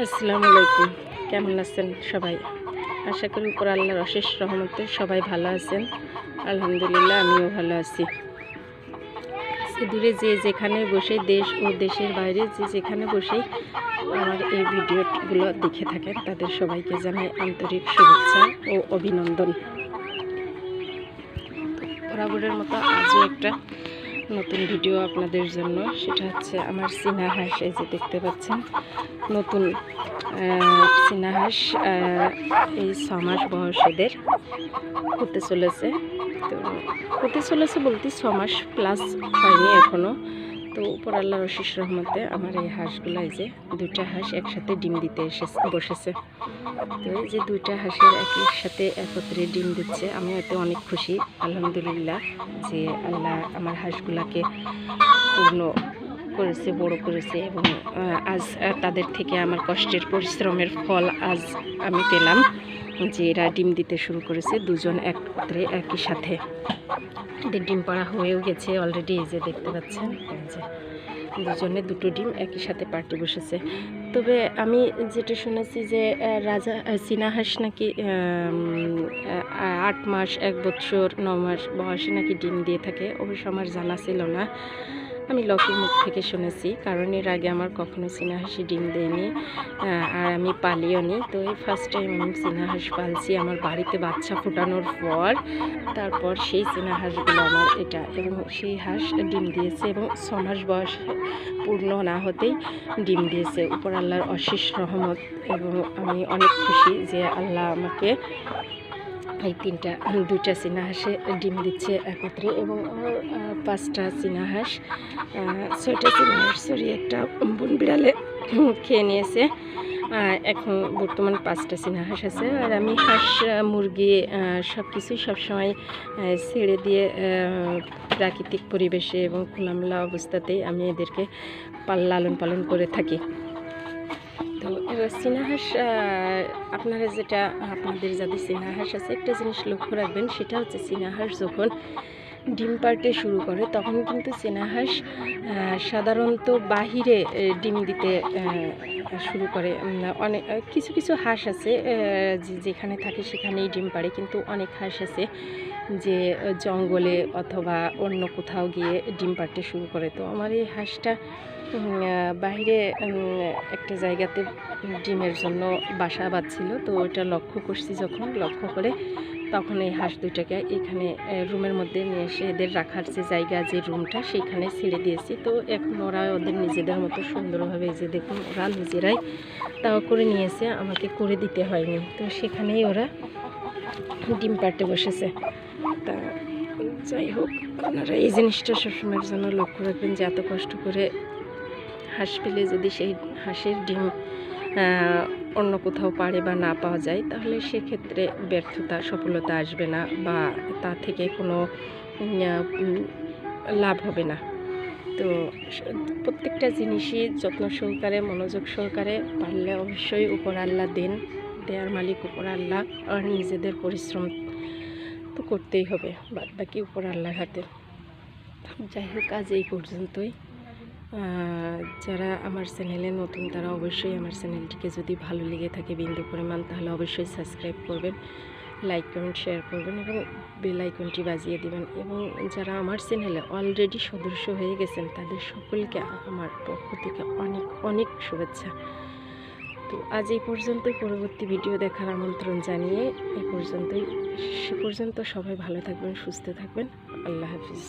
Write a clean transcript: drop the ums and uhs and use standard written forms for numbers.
আসসালামু আলাইকুম। কেমন আছেন সবাই? আশা করি উপর আল্লাহর অশেষ রহমতে সবাই ভালো আছেন। আলহামদুলিল্লাহ আমিও ভালো আছি। দূরে যে যেখানে বসে, দেশ ও দেশের বাইরে যে যেখানে বসেই আমার এই ভিডিওগুলো দেখে থাকেন, তাদের সবাইকে জানাই আন্তরিক শুভেচ্ছা ও অভিনন্দন। বরাবরের মতো আজও একটা নতুন ভিডিও আপনাদের জন্য। সেটা হচ্ছে আমার চীনা হাঁস। এই যে দেখতে পাচ্ছেন নতুন চীনা হাঁস, এই 6 মাস বয়স এদের হতে চলেছে। তো হতে চলেছে বলতে 6 মাস প্লাস হয়নি এখনও। তো উপর আল্লাহর অশেষ রহমতে আমার এই হাঁসগুলো, এই যে 2টা হাঁস একসাথে ডিম দিতে বসেছে। তো এই যে 2টা হাঁসের একই সাথে একত্রে ডিম দিচ্ছে, আমি এতে অনেক খুশি। আলহামদুলিল্লাহ যে আল্লাহ আমার হাঁসগুলাকে পূর্ণ করেছে, বড় করেছে, এবং আজ তাদের থেকে আমার কষ্টের পরিশ্রমের ফল আজ আমি পেলাম, যে এরা ডিম দিতে শুরু করেছে দুজন একত্রে একই সাথে। এদের ডিম পাড়া হয়েও গেছে অলরেডি। এই যে দেখতে পাচ্ছেন, এই যে দুজনে 2টো ডিম একই সাথে পার্টি বসেছে। তবে আমি যেটা শুনেছি যে চীনা হাঁস নাকি 8 মাস, 1 বছর, 9 মাস বয়সে নাকি ডিম দিয়ে থাকে। অবশ্য আমার জানা ছিল না, আমি লোকের মুখ থেকে শুনেছি, কারণ এর আগে আমার কখনো চীনা হাঁসি ডিম দেয়নি, আর আমি পালিও নি। তো এই ফার্স্ট টাইম আমি চীনা হাঁস পালছি আমার বাড়িতে বাচ্চা ফোটানোর পর। তারপর সেই চীনা হাঁসগুলো আমার এটা, এবং সেই হাঁস ডিম দিয়েছে এবং 6 মাস বয়স পূর্ণ না হতেই ডিম দিয়েছে। উপর আল্লাহর অশেষ রহমত, এবং আমি অনেক খুশি যে আল্লাহ আমাকে এই 2টা চীনা হাঁসে ডিম দিচ্ছে একত্রে। এবং আমার 5টা চীনা হাঁস, 6টা চীনা হাঁস, সরি, একটা বন বিড়ালে খেয়ে নিয়েছে। এখন বর্তমান 5টা চীনা হাঁস আছে। আর আমি হাঁস, মুরগি সব কিছুই সবসময় ছেড়ে দিয়ে প্রাকৃতিক পরিবেশে এবং খোলামেলা অবস্থাতেই আমি এদেরকে লালন পালন করে থাকি। তো চীনা হাঁস, আপনাদের যাদের চীনা হাঁস আছে, একটা জিনিস লক্ষ্য রাখবেন, সেটা হচ্ছে চীনা হাঁস যখন ডিম পাড়তে শুরু করে তখন কিন্তু চীনা হাঁস সাধারণত বাহিরে ডিম দিতে শুরু করে। অনেক কিছু হাঁস আছে যেখানে থাকে সেখানেই ডিম পাড়ে, কিন্তু অনেক হাঁস আছে যে জঙ্গলে অথবা অন্য কোথাও গিয়ে ডিম পাড়তে শুরু করে। তো আমার এই হাঁসটা বাইরে একটা জায়গাতে ডিমের জন্য বাসা বাঁধছিল। তো ওইটা লক্ষ্য করছি, যখন লক্ষ্য করে তখন এই হাঁস 2টাকে এখানে রুমের মধ্যে নিয়ে এসে এদের রাখার যে জায়গা, যে রুমটা, সেইখানে ছেড়ে দিয়েছি। তো এখন ওরা ওদের নিজেদের মতো সুন্দরভাবে, যে দেখুন, ওরা নিজেরাই তাও করে নিয়েছে, আমাকে করে দিতে হয়নি। তো সেখানেই ওরা ডিম পাড়তে বসেছে। তা যাই হোক, আপনারা এই জিনিসটা সবসময়ের জন্য লক্ষ্য রাখবেন যে এত কষ্ট করে হাঁস পেলে যদি সেই হাঁসের ডিম অন্য কোথাও পারে বা না পাওয়া যায়, তাহলে সেক্ষেত্রে ব্যর্থতা, সফলতা আসবে না, বা তা থেকে কোনো লাভ হবে না। তো প্রত্যেকটা জিনিসই যত্ন সহকারে, মনোযোগ সহকারে পারলে অবশ্যই উপর আল্লাহ দেওয়ার মালিক উপর আল্লাহ, আর নিজেদের পরিশ্রম তো করতেই হবে, বাদ বাকি উপর আল্লাহর হাতে। যাই হোক, আজ এই পর্যন্তই। যারা আমার চ্যানেলে নতুন, তারা অবশ্যই আমার চ্যানেলটিকে যদি ভালো লেগে থাকে বিন্দু পরিমাণ, তাহলে অবশ্যই সাবস্ক্রাইব করবেন, লাইক, কমেন্ট, শেয়ার করবেন, এবং বেল আইকনটি বাজিয়ে দেবেন। এবং যারা আমার চ্যানেলে অলরেডি সদস্য হয়ে গেছেন, তাদের সকলকে আমার পক্ষ থেকে অনেক অনেক শুভেচ্ছা। তো আজ এই পর্যন্তই। পরবর্তী ভিডিও দেখার আমন্ত্রণ জানিয়ে সে পর্যন্ত সবাই ভালো থাকবেন, সুস্থ থাকবেন। আল্লাহ হাফিজ।